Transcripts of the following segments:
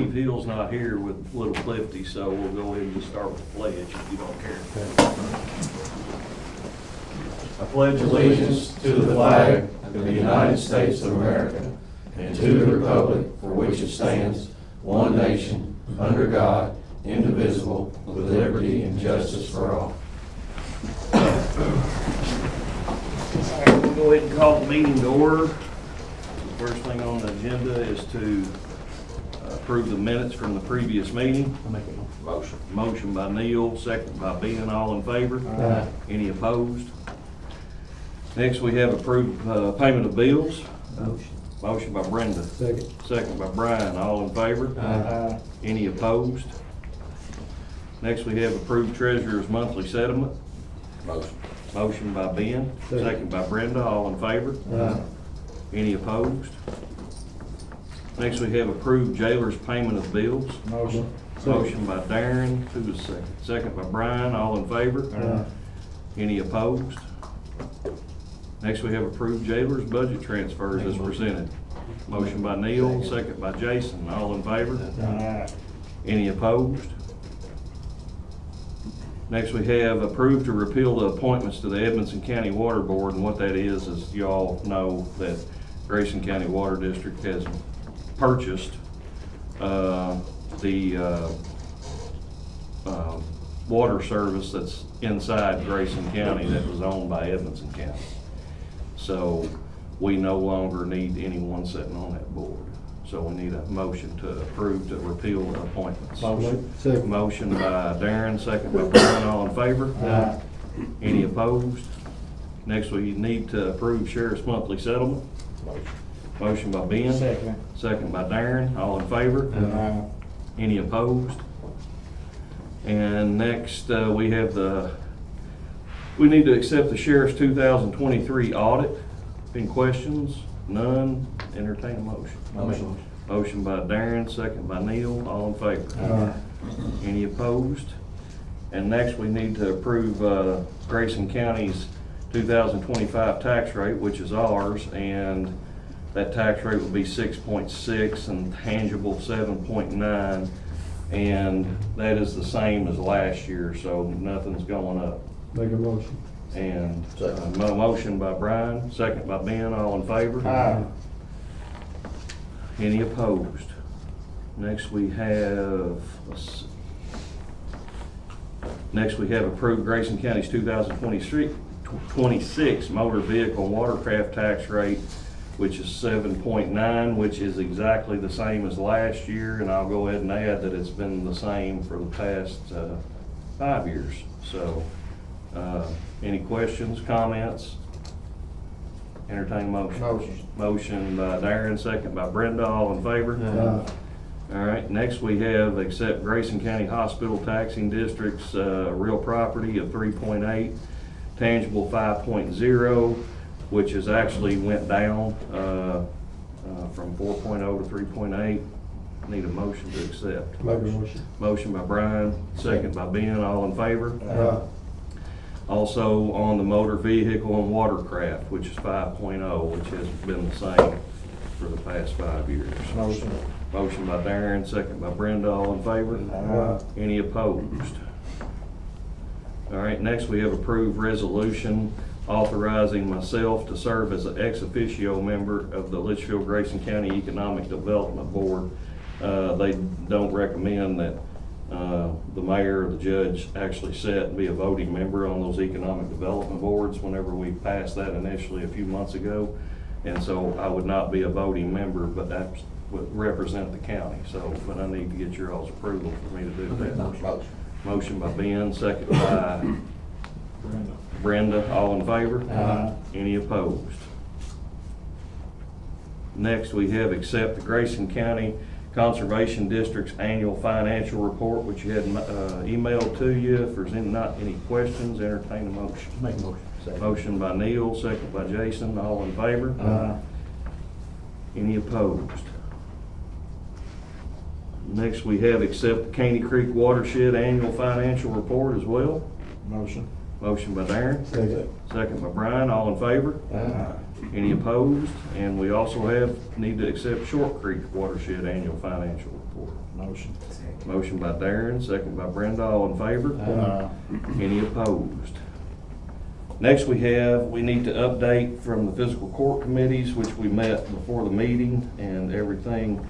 believe Hill's not here with Little Clifty, so we'll go ahead and just start with the pledge if you don't care. I pledge Allegiance to the flag of the United States of America and to the republic for which it stands, one nation, under God, indivisible, with liberty and justice for all. All right, we'll go ahead and call the meeting to order. The first thing on the agenda is to approve the minutes from the previous meeting. I'll make a motion. Motion by Neil, second by Ben, all in favor? Aye. Any opposed? Next, we have approved payment of bills. Motion. Motion by Brenda, Second. second by Brian, all in favor? Aye. Any opposed? Next, we have approved treasurer's monthly settlement. Motion. Motion by Ben, Second. second by Brenda, all in favor? Aye. Any opposed? Next, we have approved jailer's payment of bills. Motion. Motion by Darren, who was second? Second by Brian, all in favor? Aye. Any opposed? Next, we have approved jailer's budget transfers as presented. Motion by Neil, second by Jason, all in favor? Aye. Any opposed? Next, we have approved to repeal the appointments to the Edmonson County Water Board, and what that is you all know that Grayson County Water District has purchased the water service that's inside Grayson County that was owned by Edmonson County. So we no longer need anyone sitting on that board. So we need a motion to approve to repeal the appointments. Motion. Second. Motion by Darren, second by Brian, all in favor? Aye. Any opposed? Next, we need to approve sheriff's monthly settlement. Motion. Motion by Ben. Second. Second by Darren, all in favor? Aye. Any opposed? And next, we need to accept the sheriff's 2023 audit. Any questions? None? Entertain a motion. Motion. Motion by Darren, second by Neil, all in favor? Aye. Any opposed? And next, we need to approve Grayson County's 2025 tax rate, which is ours, and that tax rate will be 6.6 and tangible 7.9, and that is the same as last year, so nothing's going up. Make a motion. And Second. motion by Brian, second by Ben, all in favor? Aye. Any opposed? Next we have, next we have approved Grayson County's 2026 motor vehicle watercraft tax rate, which is 7.9, which is exactly the same as last year, and I'll go ahead and add that it's been the same for the past 5 years. So, any questions, comments? Entertain a motion. Motion. Motion by Darren, second by Brenda, all in favor? Aye. All right, next we have accept Grayson County Hospital Taxing District's real property of 3.8, tangible 5.0, which has actually went down from 4.0 to 3.8. Need a motion to accept. Make a motion. Motion by Brian, second by Ben, all in favor? Aye. Also on the motor vehicle and watercraft, which is 5.0, which has been the same for the past 5 years. Motion. Motion by Darren, second by Brenda, all in favor? Aye. Any opposed? All right, next we have approved resolution authorizing myself to serve as an ex officio member of the Litchfield Grayson County Economic Development Board. They don't recommend that the mayor or the judge actually sit and be a voting member on those economic development boards whenever we passed that initially a few months ago. And so I would not be a voting member, but that would represent the county. So, but I need to get your all's approval for me to do that. Motion. Motion by Ben, second by Brenda, all in favor? Aye. Any opposed? Next, we have accept the Grayson County Conservation District's annual financial report, which you had emailed to you. If there's not any questions, entertain a motion. Make a motion. Motion by Neil, second by Jason, all in favor? Aye. Any opposed? Next, we have accept the Caney Creek Watershed Annual Financial Report as well. Motion. Motion by Darren, Second. second by Brian, all in favor? Aye. Any opposed? And we also need to accept Short Creek Watershed Annual Financial Report. Motion. Motion by Darren, second by Brenda, all in favor? Any opposed? Next we need to update from the fiscal court committees, which we met before the meeting, and everything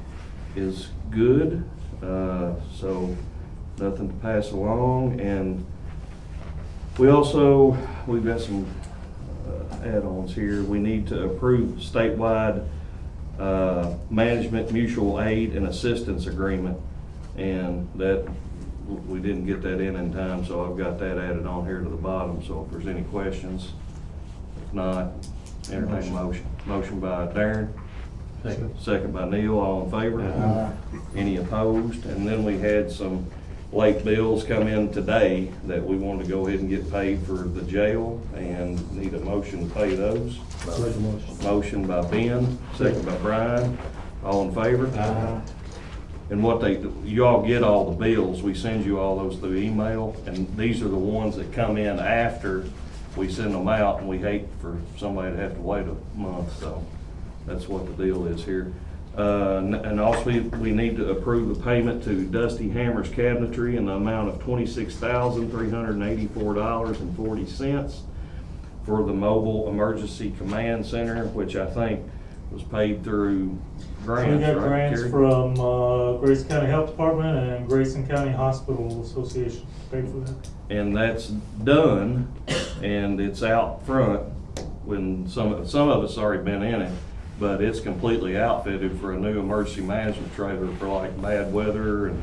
is good. So nothing to pass along. And we've got some add-ons here. We need to approve statewide management mutual aid and assistance agreement, and that we didn't get that in time, so I've got that added on here to the bottom. So if there's any questions, if not, entertain a motion. Motion by Darren, second by Neil, all in favor? Any opposed? And then we had some late bills come in today that we wanted to go ahead and get paid for the jail, and need a motion to pay those. Motion by Ben, second by Brian, all in favor? And you all get all the bills, we send you all those through email, and these are the ones that come in after we send them out, and we hate for somebody to have to wait a month, so that's what the deal is here. And also, we need to approve the payment to Dusty Hammers Cabinetry in the amount of $26,384.40 for the Mobile Emergency Command Center, which I think was paid through grants, We got right, grants Kerry? from Grayson County Health Department and Grayson County Hospital Association, paid for that. And that's done, and it's out front, when some of it's already been in it, but it's completely outfitted for a new emergency management trailer for like bad weather and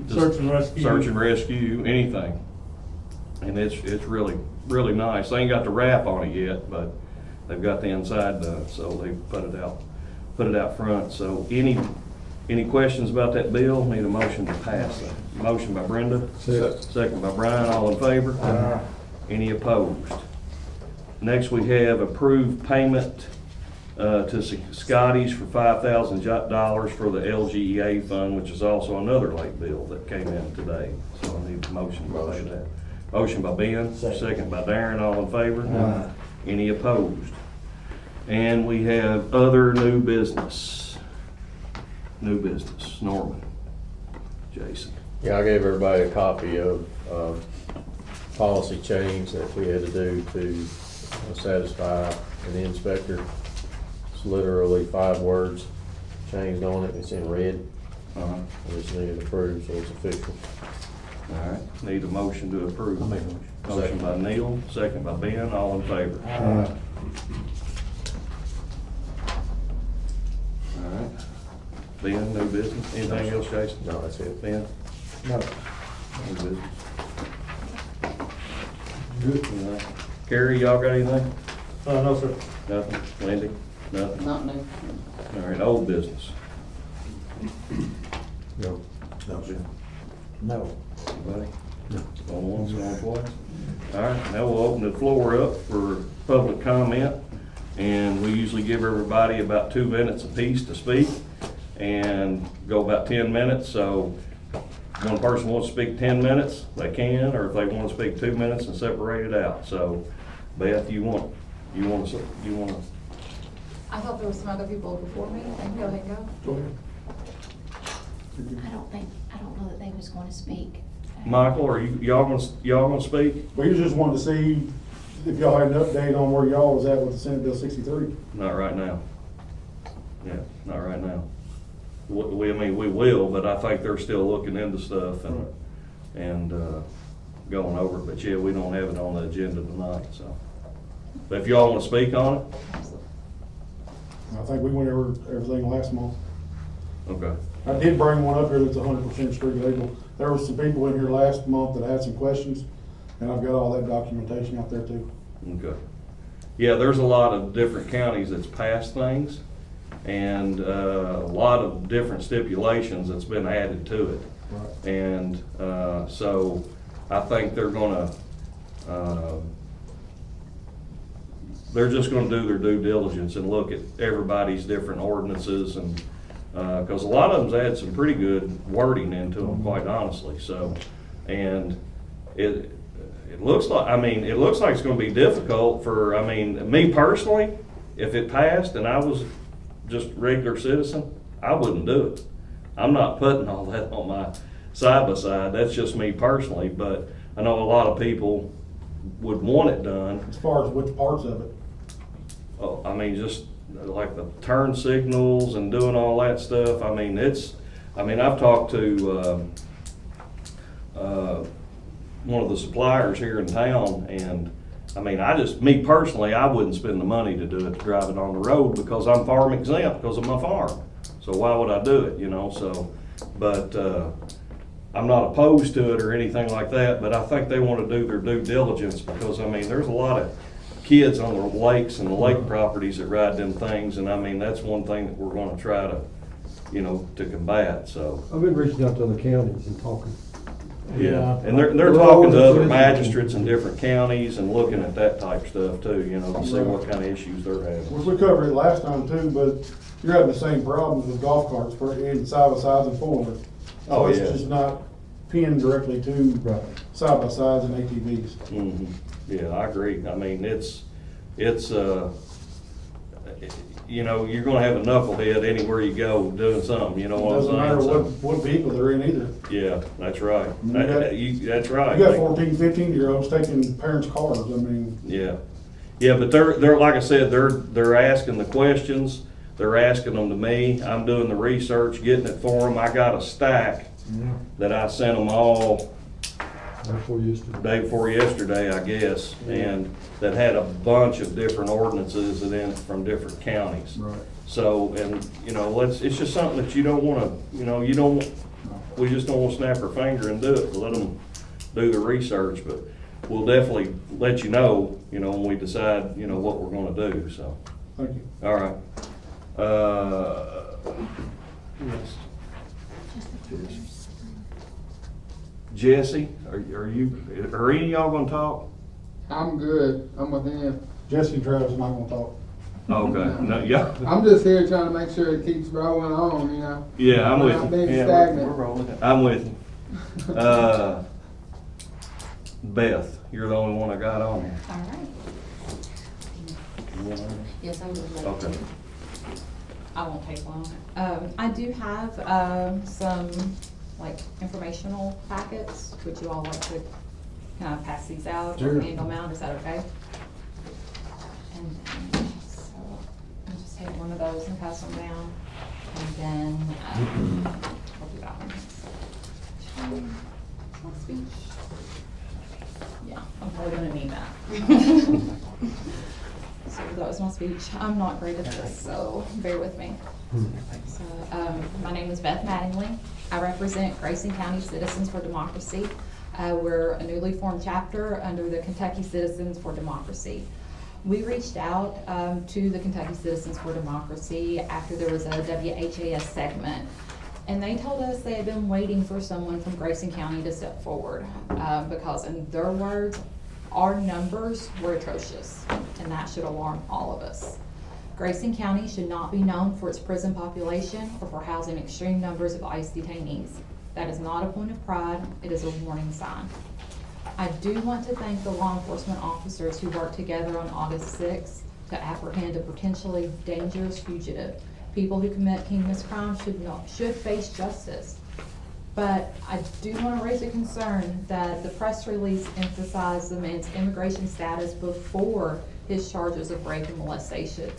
just Search and rescue. search and rescue, anything. And it's really, really nice. They ain't got the wrap on it yet, but they've got the inside done, so they put it out front. So any questions about that bill? Need a motion to pass that. Motion by Brenda, second by Brian, all in favor? Any opposed? Next, we have approved payment to Scotty's for $5,000 for the LGEA fund, which is also another late bill that came in today. So I need a motion to pay that. Motion by Ben, second by Darren, all in favor? Any opposed? And we have other new business. Norman, Jason. Yeah, I gave everybody a copy of policy change that we had to do to satisfy an inspector. It's literally 5 words changed on it. It's in red. I just need it approved, so it's official. All right, need a motion to approve. I'll make a motion. Motion by Neil, second by Ben, all in favor? All right. Ben, new business? Anything else, Jason? No, that's it. Ben? No. New business. Good. All right. Kerry, y'all got anything? No, sir. Nothing? Wendy? Nothing? Not new. All right, old business. No. No. Anybody? Going once, going twice? All right, now we'll open the floor up for public comment. And we usually give everybody about 2 minutes apiece to speak and go about 10 minutes. So if one person wants to speak 10 minutes, they can, or if they want to speak 2 minutes and separate it out. So Beth, you want to? I thought there were some other people before me. I can go ahead and go. Go ahead. I don't know that they was going to speak. Michael, are y'all gonna speak? We just wanted to see if y'all had an update on where y'all was at with the Senate Bill 63. Not right now. Yeah, not right now. We will, but I think they're still looking into stuff and going over it. But yeah, we don't have it on the agenda tonight, so. But if y'all want to speak on it? I think we went over everything last month. Okay. I did bring one up here that's 100% street legal. There were some people in here last month that had some questions, and I've got all that documentation out there too. Okay. Yeah, there's a lot of different counties that's passed things, and a lot of different stipulations that's been added to it. Right. And so I think they're just gonna do their due diligence and look at everybody's different ordinances, and because a lot of them's had some pretty good wording into them, quite honestly. So, and it looks like, it's gonna be difficult for, me personally, if it passed and I was just a regular citizen, I wouldn't do it. I'm not putting all that on my side by side, that's just me personally, but I know a lot of people would want it done. As far as which parts of it? Oh, I mean, just like the turn signals and doing all that stuff, I mean, I've talked to, one of the suppliers here in town, and, I mean, me personally, I wouldn't spend the money to do it, to drive it on the road, because I'm farm exempt because of my farm. So why would I do it, you know, so, but, I'm not opposed to it or anything like that, but I think they want to do their due diligence, because, I mean, there's a lot of kids on the lakes and the lake properties that ride them things, and I mean, that's one thing that we're gonna try to, you know, to combat, so. I've been reaching out to other counties and talking. Yeah, and they're talking to other magistrates in different counties and looking at that type of stuff too, you know, to see what kind of issues they're having. We covered it last time too, but you're having the same problems with golf carts for in side-by-sides and four-wheelers. Oh, It's yeah. just not pinned directly to Right. side-by-sides and ATVs. Mhm. Yeah, I agree. I mean, it's, you know, you're gonna have a knucklehead anywhere you go doing something, you know what I'm Doesn't saying? matter So, what vehicle they're in either. yeah, that's right. You got- That's right. You got 14, 15-year-olds taking parents' cars, I mean, Yeah, yeah, but they're, like I said, they're asking the questions, they're asking them to me, I'm doing the research, getting it for them, I got a stack that I sent them all Before yesterday. day before yesterday, I guess, and that had a bunch of different ordinances in it from different counties. right. So, and, you know, it's just something that you don't wanna, you know, we just don't wanna snap our finger and do it, let them do the research, but we'll definitely let you know, when we decide, what we're gonna do, so. Thank you. All right. Yes. Jesse, are any of y'all gonna talk? I'm good. I'm with him. Jesse and Travis are not gonna talk. Okay, no, yeah, I'm just here trying to make sure it keeps rolling on, you know. yeah, I'm with Not you. being Yeah, stagnant. we're rolling. I'm with you. Beth, you're the only one I got on here. All right. You want hers? Yes, I would like Okay. to. I won't take long. I do have, some, like, informational packets. Would you all like to, can I pass these out or Sure. hand them out? Is that okay? And then, so, I'll just take one of those and pass them down. And then, I'll do that one. Speech. Yeah, I'm probably gonna need that. So that was my speech. I'm not great at this, so bear with me. So, my name is Beth Mattingly. I represent Grayson County Citizens for Democracy. We're a newly formed chapter under the Kentucky Citizens for Democracy. We reached out to the Kentucky Citizens for Democracy after there was a WHAS segment. And they told us they had been waiting for someone from Grayson County to step forward because in their words, our numbers were atrocious, and that should alarm all of us. Grayson County should not be known for its prison population or for housing extreme numbers of ICE detainees. That is not a point of pride, it is a warning sign. I do want to thank the law enforcement officers who worked together on August 6th to apprehend a potentially dangerous fugitive. People who commit heinous crimes should face justice. But I do want to raise a concern that the press release emphasized the man's immigration status before his charges of rape and molestation.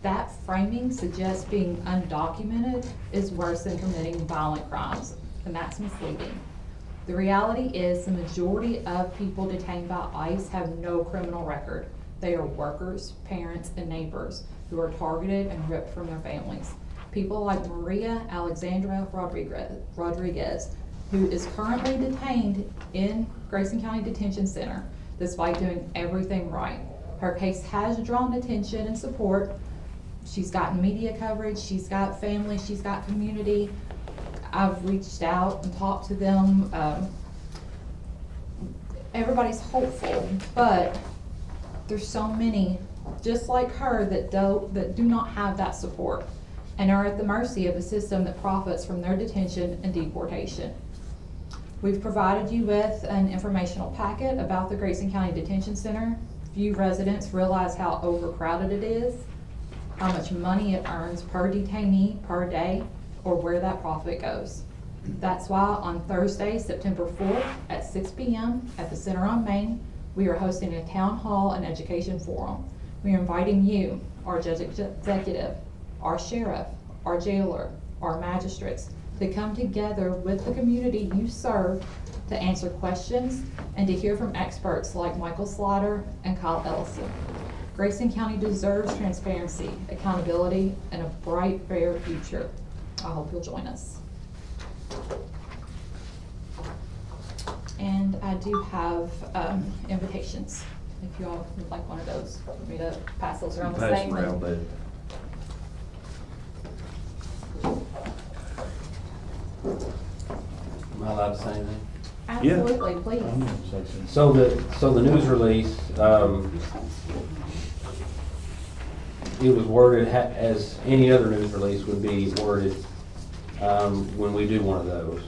That framing suggests being undocumented is worse than committing violent crimes, and that's misleading. The reality is the majority of people detained by ICE have no criminal record. They are workers, parents, and neighbors who are targeted and ripped from their families. People like Maria Alexandra Rodriguez, who is currently detained in Grayson County Detention Center despite doing everything right. Her case has drawn attention and support. She's gotten media coverage, she's got family, she's got community. I've reached out and talked to them. Everybody's hopeful, but there's so many just like her that do not have that support and are at the mercy of a system that profits from their detention and deportation. We've provided you with an informational packet about the Grayson County Detention Center. Few residents realize how overcrowded it is, how much money it earns per detainee per day, or where that profit goes. That's why on Thursday, September 4th at 6 p.m. at the Center on Main, we are hosting a town hall and education forum. We are inviting you, our judge executive, our sheriff, our jailer, our magistrates, to come together with the community you serve to answer questions and to hear from experts like Michael Slaughter and Kyle Ellison. Grayson County deserves transparency, accountability, and a bright, fair future. I hope you'll join us. And I do have invitations, if you all would like one of those, for me to pass those around the Pass same. them around, Dave. Am I allowed to say anything? Absolutely, please. I'm gonna say something. So the news release, it was worded as any other news release would be worded, when we do one of those.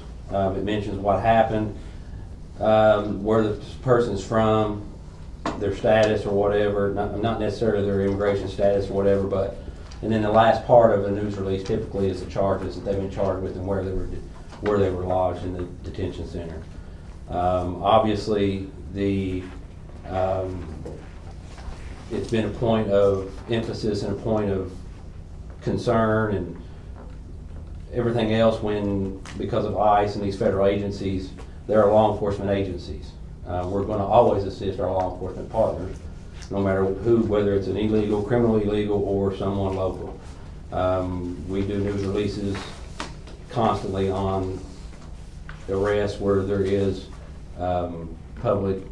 It mentions what happened, where the person's from, their status or whatever, not necessarily their immigration status or whatever, but, and then the last part of a news release typically is the charges that they've been charged with and where they were lodged in the detention center. Obviously, it's been a point of emphasis and a point of concern and everything else because of ICE and these federal agencies, they're law enforcement agencies. We're going to always assist our law enforcement partners, no matter who, whether it's an illegal, criminal illegal, or someone local. We do news releases constantly on arrests where there is public,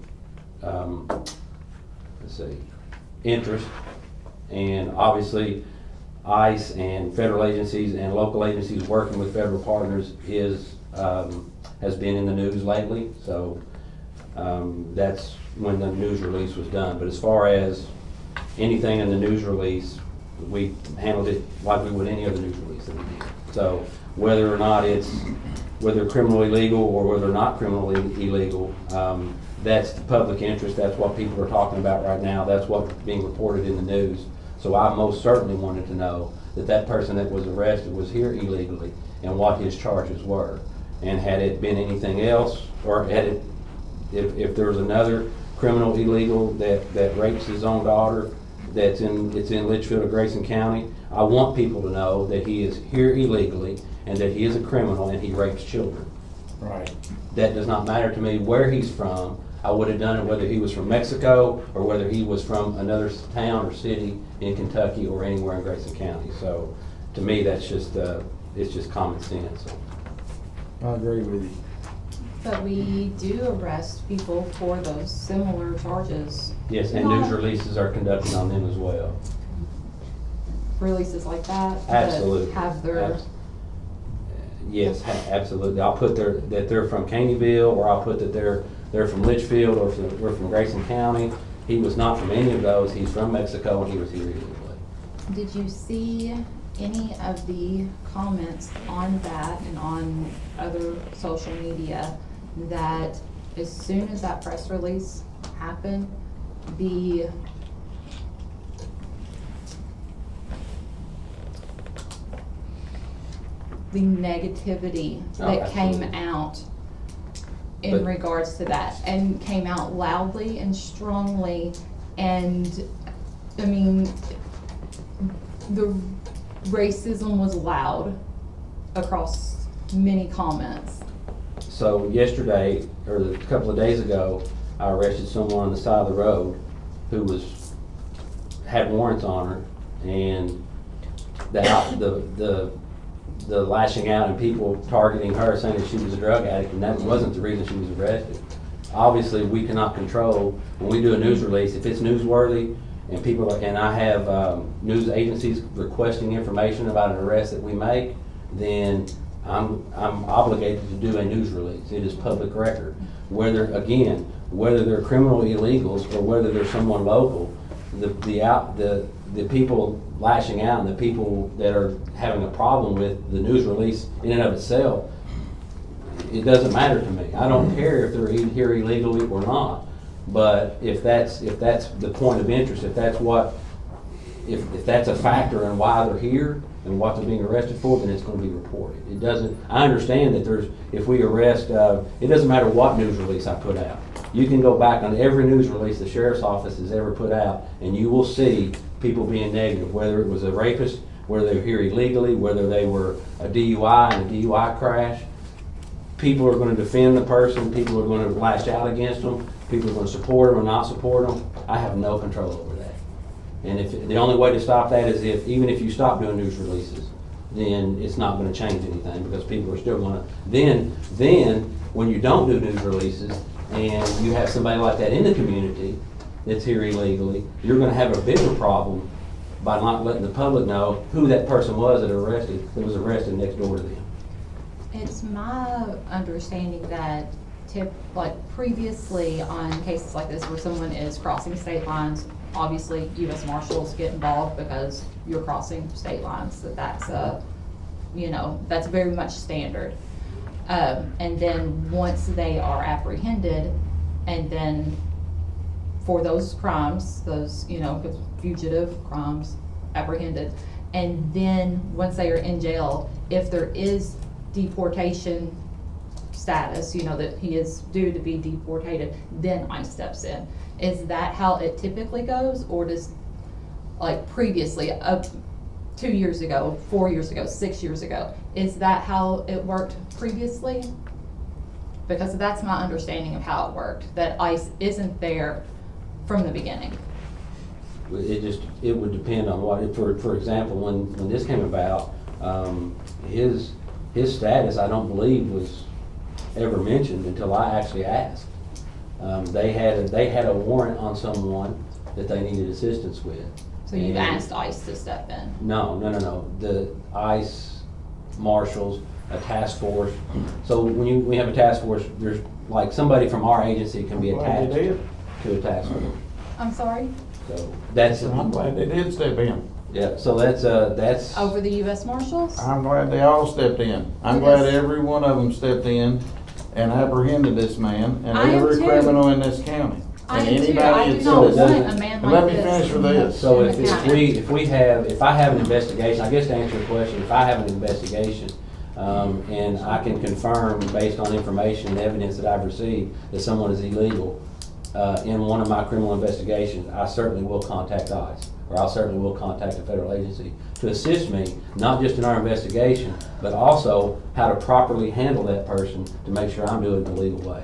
interest, and obviously ICE and federal agencies and local agencies working with federal partners has been in the news lately, so that's when the news release was done. But as far as anything in the news release, we handled it like we would any other news release that we did. So whether or not whether criminally illegal or whether not criminally illegal, that's the public interest, that's what people are talking about right now, that's what's being reported in the news. So I most certainly wanted to know that person that was arrested was here illegally and what his charges were. And had it been anything else, or if there was another criminal illegal that rapes his own daughter, it's in Litchfield or Grayson County, I want people to know that he is here illegally and that he is a criminal and he rapes children. Right. That does not matter to me where he's from. I would have done it whether he was from Mexico or whether he was from another town or city in Kentucky or anywhere in Grayson County. So to me, that's just, it's just common sense. I agree with you. But we do arrest people for those similar charges. Yes, and news releases are conducted on them as well. Releases like that. Absolutely. That have their, Yes, absolutely. I'll put that they're from Caneyville, or I'll put that they're from Litchfield, or we're from Grayson County. He was not from any of those. He's from Mexico and he was here illegally. did you see any of the comments on that and on other social media that as soon as that press release happened, the negativity that came absolutely. out in But- regards to that, and came out loudly and strongly, and I mean, the racism was loud across many comments. So yesterday, or a couple of days ago, I arrested someone on the side of the road who had warrants on her, and the lashing out and people targeting her saying that she was a drug addict, and that wasn't the reason she was arrested. Obviously, we cannot control, when we do a news release, if it's newsworthy and people and I have news agencies requesting information about an arrest that we make, then I'm obligated to do a news release. It is public record. Whether they're criminal illegals or whether they're someone local, the people lashing out and the people that are having a problem with the news release in and of itself, it doesn't matter to me. I don't care if they're here illegally or not. But if that's the point of interest, if that's what if that's a factor in why they're here and what they're being arrested for, then it's gonna be reported. It doesn't, I understand that if we arrest, it doesn't matter what news release I put out. You can go back on every news release the sheriff's office has ever put out, and you will see people being negative, whether it was a rapist, whether they were here illegally, whether they were a DUI and a DUI crash. People are gonna defend the person, people are gonna lash out against them, people are gonna support them or not support them. I have no control over that. And if, the only way to stop that is even if you stop doing news releases, then it's not gonna change anything, because people are still gonna, then, when you don't do news releases, and you have somebody like that in the community that's here illegally, you're gonna have a bigger problem by not letting the public know who that person was that was arrested next door to them. It's my understanding that previously on cases like this where someone is crossing state lines, obviously U.S. Marshals get involved because you're crossing state lines, so that's that's very much standard. And then once they are apprehended, and then for those crimes, those, fugitive crimes, apprehended, and then once they are in jail, if there is deportation status, that he is due to be deported, then ICE steps in. Is that how it typically goes, or does, previously, 2 years ago, 4 years ago, 6 years ago, is that how it worked previously? Because that's my understanding of how it worked, that ICE isn't there from the beginning. It would depend on what, for example, when this came about, his status, I don't believe, was ever mentioned until I actually asked. They had a warrant on someone that they needed assistance with. So you asked ICE to step in? No. The ICE marshals, a task force. So when we have a task force, there's somebody from our agency can be attached to a task force. I'm sorry? So that's. I'm glad they did step in. Yeah, so that's. Over the U.S. Marshals? I'm glad they all stepped in. I'm glad every one of them stepped in and apprehended this man and I am every too. criminal in this county. I And am too. anybody I do that not says- want a man And like let me this. finish with this. So in the county. if I have an investigation, I guess to answer your question, if I have an investigation, and I can confirm based on information and evidence that I've received that someone is illegal, in one of my criminal investigations, I certainly will contact ICE, or I certainly will contact a federal agency to assist me, not just in our investigation, but also how to properly handle that person to make sure I'm doing it in a legal way.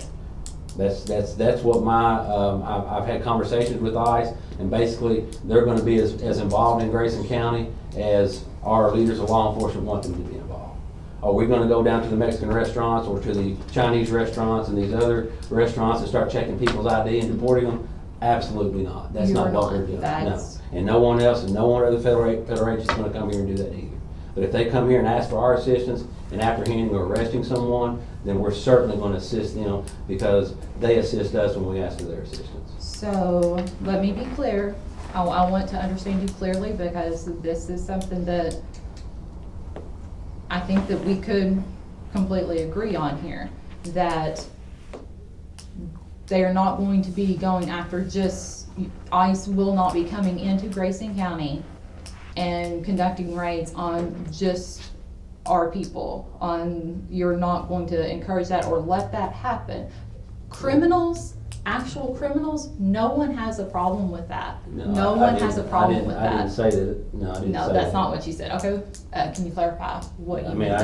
That's what I've had conversations with ICE, and basically they're gonna be as involved in Grayson County as our leaders of law enforcement want them to be involved. Are we gonna go down to the Mexican restaurants or to the Chinese restaurants and these other restaurants and start checking people's ID and deporting them? Absolutely not. That's You're not what not. we're doing. That's- No. And no one else and no one other federal agency is gonna come here and do that either. But if they come here and ask for our assistance in apprehending or arresting someone, then we're certainly gonna assist them because they assist us when we ask for their assistance. So, let me be clear. I want to understand you clearly, because this is something that I think that we could completely agree on here, that they are not going to be going after ICE will not be coming into Grayson County and conducting raids on just our people. You're not going to encourage that or let that happen. Criminals, actual criminals, no one has a problem with that. No one has a problem with I didn't that. say that, no, I didn't say that. No, that's not what you said. Okay, can you clarify what you meant?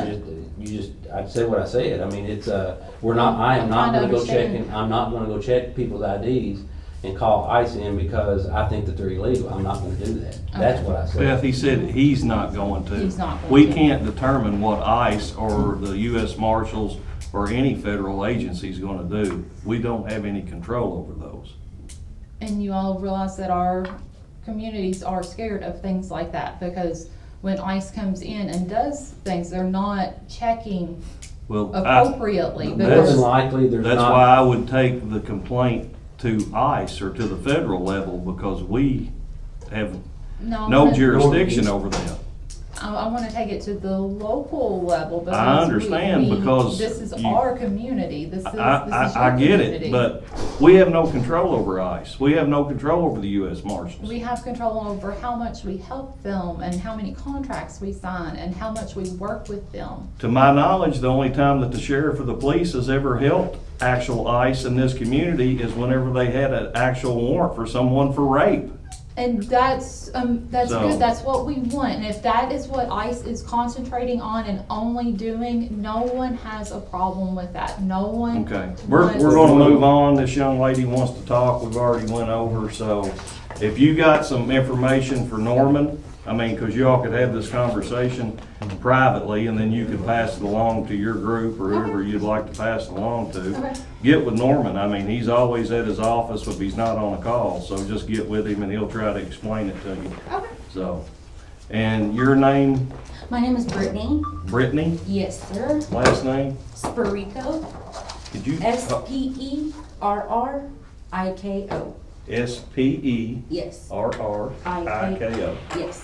I said what I said. I mean, I am not I'm trying to gonna go understand. I'm not gonna go check people's IDs and call ICE in because I think that they're illegal. I'm not gonna do that. That's what I said. Beth, he said he's not going to. He's not going We to. can't determine what ICE or the U.S. Marshals or any federal agency is gonna do. We don't have any control over those. And you all realize that our communities are scared of things like that, because when ICE comes in and does things, they're not checking Well, appropriately. More because- than likely, there's not. That's why I would take the complaint to ICE or to the federal level, because we have no I'm gonna- jurisdiction over them. I wanna take it to the local level because I understand, because this is you- our community, this is your I get it, community. but we have no control over ICE. We have no control over the US Marshals. We have control over how much we help them and how many contracts we sign and how much we work with them. To my knowledge, the only time that the sheriff or the police has ever helped actual ICE in this community is whenever they had an actual warrant for someone for rape. And that's So- good, that's what we want, and if that is what ICE is concentrating on and only doing, no one has a problem with that, no one. Okay, we're wants- gonna move on. This young lady wants to talk. We've already went over, so if you got some information for Norman, I mean, cause y'all could have this conversation privately and then you could pass it along to your group or whoever you'd like to pass it along to. Okay. Get with Norman. I mean, he's always at his office if he's not on a call, so just get with him and he'll try to explain it to you. Okay. So, and your name, My name is Brittany. Brittany, Yes, sir. last name? Sparico. Did you? Sperriko. Yes. S-P-E-R-R-I-K-O. Yes.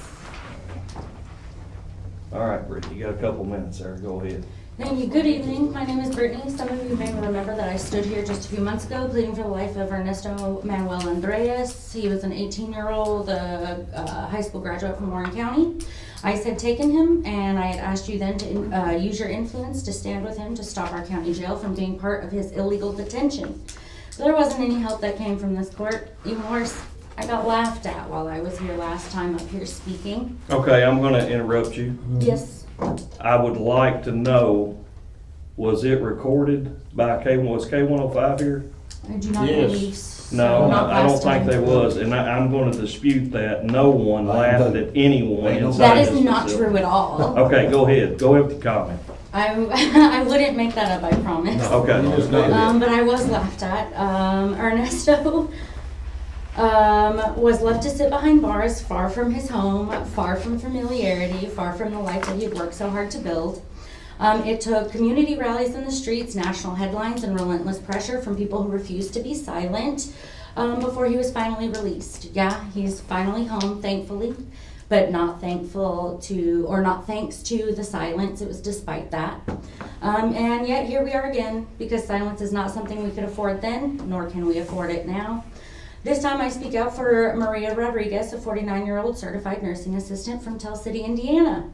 All right, Brittany, you got a couple minutes there. Go ahead. Thank you. Good evening. My name is Brittany. Some of you may remember that I stood here just a few months ago pleading for the life of Ernesto Manuel Andreas. He was an 18-year-old high school graduate from Warren County. ICE had taken him, and I had asked you then to use your influence to stand with him to stop our county jail from being part of his illegal detention. But there wasn't any help that came from this court. Even worse, I got laughed at while I was here last time up here speaking. Okay, I'm gonna interrupt you. Yes. I would like to know, was it recorded by was K105 here? I do not Yes. believe so. No, Not I don't last think time. they was, and I'm gonna dispute that. No one laughed at anyone inside That this is not facility. true at all. Okay, go ahead. Go ahead with the comment. I wouldn't make that up, I promise. Okay. But I was laughed at. Ernesto was left to sit behind bars, far from his home, far from familiarity, far from the life that he had worked so hard to build. It took community rallies in the streets, national headlines, and relentless pressure from people who refused to be silent before he was finally released. Yeah, he's finally home, thankfully, but not thankful to, or not thanks to the silence. It was despite that. And yet here we are again, because silence is not something we could afford then, nor can we afford it now. This time I speak out for Maria Rodriguez, a 49-year-old certified nursing assistant from Tell City, Indiana.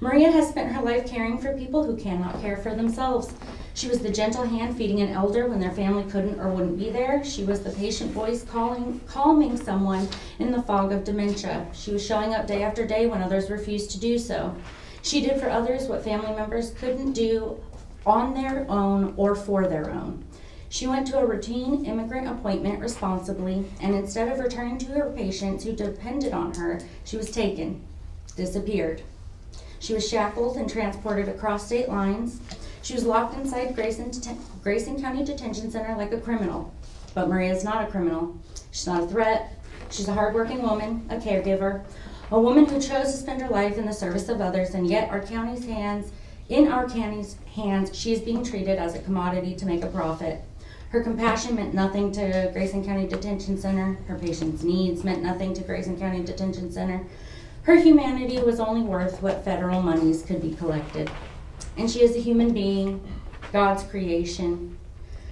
Maria has spent her life caring for people who cannot care for themselves. She was the gentle hand feeding an elder when their family couldn't or wouldn't be there. She was the patient voice calming someone in the fog of dementia. She was showing up day after day when others refused to do so. She did for others what family members couldn't do on their own or for their own. She went to a routine immigrant appointment responsibly, and instead of returning to her patients who depended on her, she was taken, disappeared. She was shackled and transported across state lines. She was locked inside Grayson County Detention Center like a criminal. But Maria is not a criminal. She's not a threat. She's a hardworking woman, a caregiver, a woman who chose to spend her life in the service of others, and yet in our county's hands, she is being treated as a commodity to make a profit. Her compassion meant nothing to Grayson County Detention Center. Her patient's needs meant nothing to Grayson County Detention Center. Her humanity was only worth what federal monies could be collected. And she is a human being, God's creation.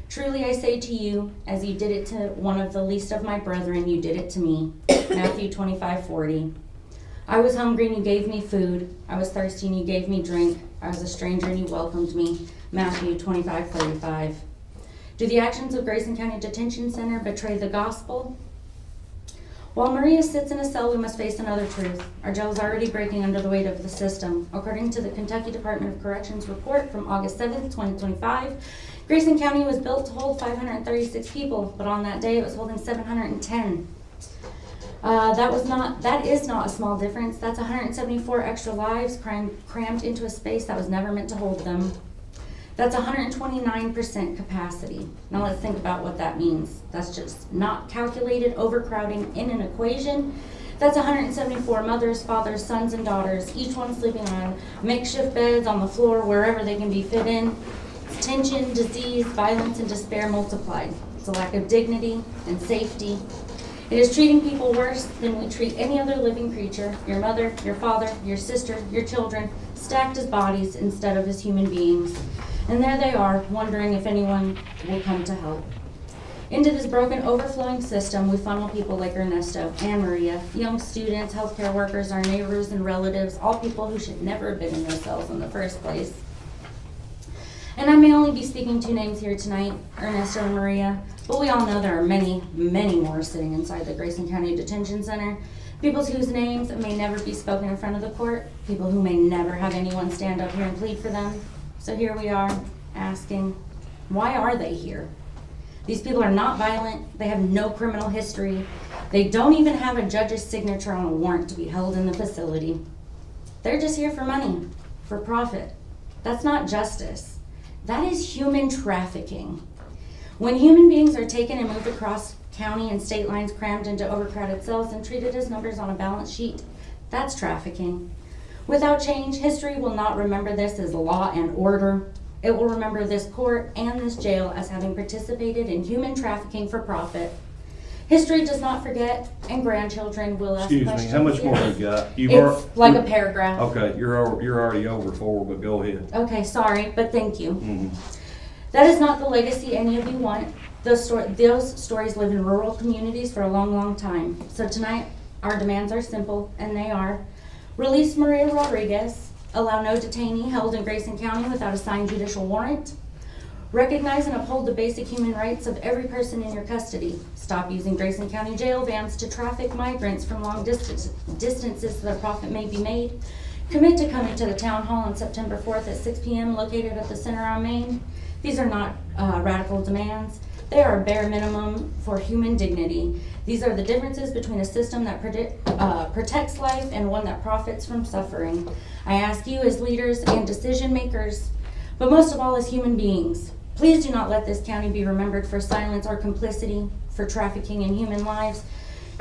Truly I say to you, as you did it to one of the least of my brethren, you did it to me. Matthew 25:40. I was hungry and you gave me food. I was thirsty and you gave me drink. I was a stranger and you welcomed me. Matthew 25:35. Do the actions of Grayson County Detention Center betray the gospel? While Maria sits in a cell, we must face another truth. Our jail is already breaking under the weight of the system. According to the Kentucky Department of Corrections report from August 7th, 2025, Grayson County was built to hold 536 people, but on that day it was holding 710. That is not a small difference. That's 174 extra lives crammed into a space that was never meant to hold them. That's 129% capacity. Now let's think about what that means. That's just not calculated overcrowding in an equation. That's 174 mothers, fathers, sons, and daughters, each one sleeping on makeshift beds on the floor wherever they can be fit in. It's tension, disease, violence, and despair multiplied. It's a lack of dignity and safety. It is treating people worse than we treat any other living creature, your mother, your father, your sister, your children, stacked as bodies instead of as human beings. And there they are, wondering if anyone will come to help. Into this broken, overflowing system, we funnel people like Ernesto and Maria, young students, healthcare workers, our neighbors and relatives, all people who should never have been in those cells in the first place. And I may only be speaking two names here tonight, Ernesto and Maria, but we all know there are many, many more sitting inside the Grayson County Detention Center. People whose names may never be spoken in front of the court, people who may never have anyone stand up here and plead for them. So here we are, asking, why are they here? These people are not violent, they have no criminal history, they don't even have a judge's signature on a warrant to be held in the facility. They're just here for money, for profit. That's not justice. That is human trafficking. When human beings are taken and moved across county and state lines, crammed into overcrowded cells and treated as numbers on a balance sheet, that's trafficking. Without change, history will not remember this as law and order. It will remember this court and this jail as having participated in human trafficking for profit. History does not forget, and grandchildren will ask questions. Excuse me, how much more you got? It's like a paragraph. Okay, you're already over 4, but go ahead. Okay, sorry, but thank you. Mhm. That is not the legacy any of you want. Those stories live in rural communities for a long, long time. So tonight, our demands are simple, and they are: release Maria Rodriguez, allow no detainee held in Grayson County without a signed judicial warrant, recognize and uphold the basic human rights of every person in your custody, stop using Grayson County jail vans to traffic migrants from long distances so that a profit may be made, commit to coming to the town hall on September 4th at 6 p.m. located at the center on Main. These are not radical demands. They are a bare minimum for human dignity. These are the differences between a system that protects life and one that profits from suffering. I ask you as leaders and decision makers, but most of all as human beings, please do not let this county be remembered for silence or complicity, for trafficking in human lives.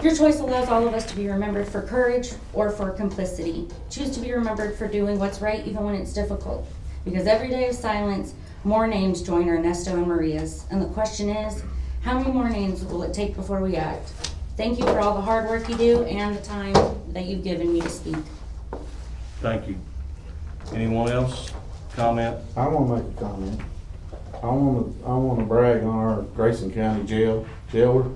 Your choice allows all of us to be remembered for courage or for complicity. Choose to be remembered for doing what's right even when it's difficult. Because every day of silence, more names join Ernesto and Maria's. And the question is, how many more names will it take before we act? Thank you for all the hard work you do and the time that you've given me to speak. Thank you. Anyone else? Comment? I want to make a comment. I want to brag on our Grayson County jailer.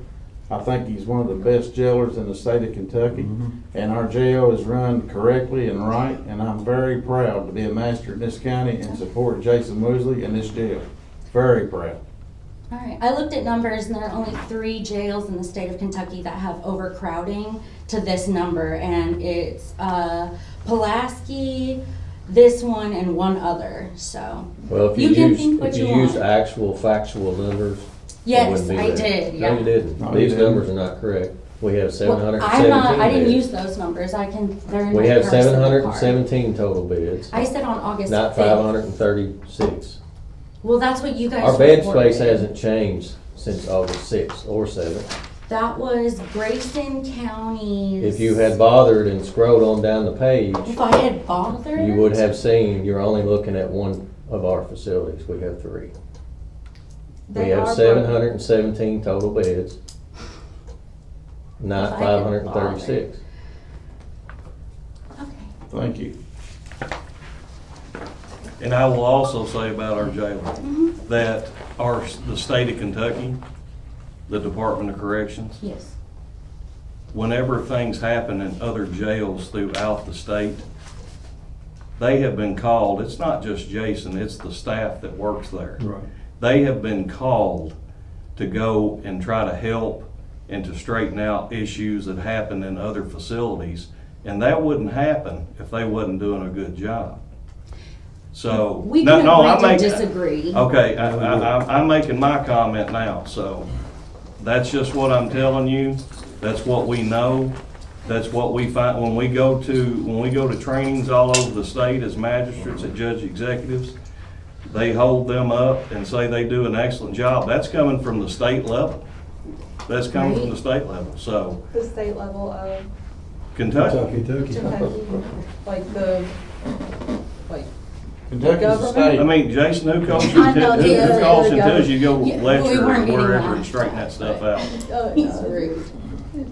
I think he's one of the best jailers in the state of Kentucky, and our jail is run correctly and right, and I'm very proud to be a master in this county and support Jason Woosley in this jail. Very proud. All right, I looked at numbers and there are only 3 jails in the state of Kentucky that have overcrowding to this number, and it's Pulaski, this one, and one other, so. Well, if You can think what if you you used want. actual factual numbers, it Yes, wouldn't be I there. did, No, yeah. you didn't. No, you These didn't. numbers are not correct. We have Well, 717 I didn't bids. use those numbers, they're in my We have purse in the car. 717 total bids, I said on August 5th. not 536. Well, that's what you guys Our bed reported. space hasn't changed since August 6th or 7th. That was Grayson County's. If you had bothered and scrolled on down the page, If I had bothered. you would have seen you're only looking at one of our facilities. We have 3. We They have are 717 total beds, not If I had 536. Okay. Thank you. And I will also say about our jailer, that the state of Kentucky, the Department of Corrections, Yes. whenever things happen in other jails throughout the state, they have been called, it's not just Jason, it's the staff that works there. Right. They have been called to go and try to help and to straighten out issues that happen in other facilities. And that wouldn't happen if they wasn't doing a good job. So. We no, can no, agree to I'm disagree. Okay, I'm making my comment now, so that's just what I'm telling you. That's what we know. That's what we find when we go to trainings all over the state as magistrates and judge executives. They hold them up and say they do an excellent job. That's coming from the state level. That's coming from the state level, so The state level of Kentucky. Kentucky, like the, like, Kentucky's a Government? state. I mean, Jason, who calls you, I know, who calls and tells you go Yeah, we lecture weren't getting wherever that. and straighten that stuff out? oh, He's no, rude.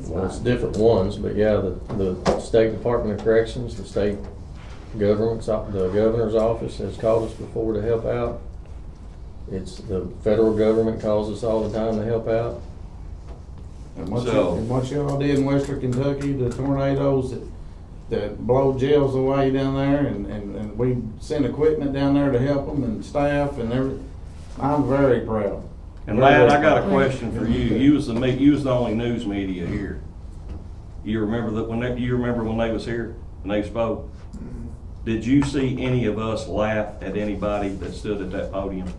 Well, it's different ones, but yeah, the State Department of Corrections, the state government's, the governor's office has called us before to help out. It's, the federal government calls us all the time to help out. And what So- what y'all did in Western Kentucky, the tornadoes that blow jails away down there, and we send equipment down there to help them and staff and everything. I'm very proud. And lad, I got a question for you. You was the only news media here. You remember that you remember when they was here and they spoke? Did you see any of us laugh at anybody that stood at that podium?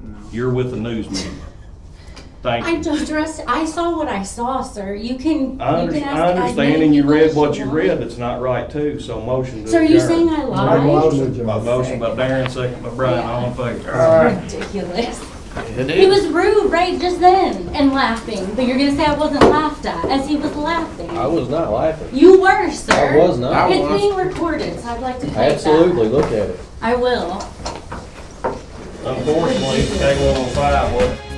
No. You're with the news media. Thank I you. don't trust, I saw what I saw, sir. You can, I you can ask understand, and you read what you read. That's not right too. So motion to So are you adjourn. saying I lied? Motion by Darren, second by Brian. All in favor? Ridiculous. It He was rude right just then and laughing, but you're gonna say I wasn't laughed at as he was laughing. I was not laughing. You were, sir. I was not. It's being recorded, so I'd like to take that. Absolutely, look at it. I will. Unfortunately, K-105 was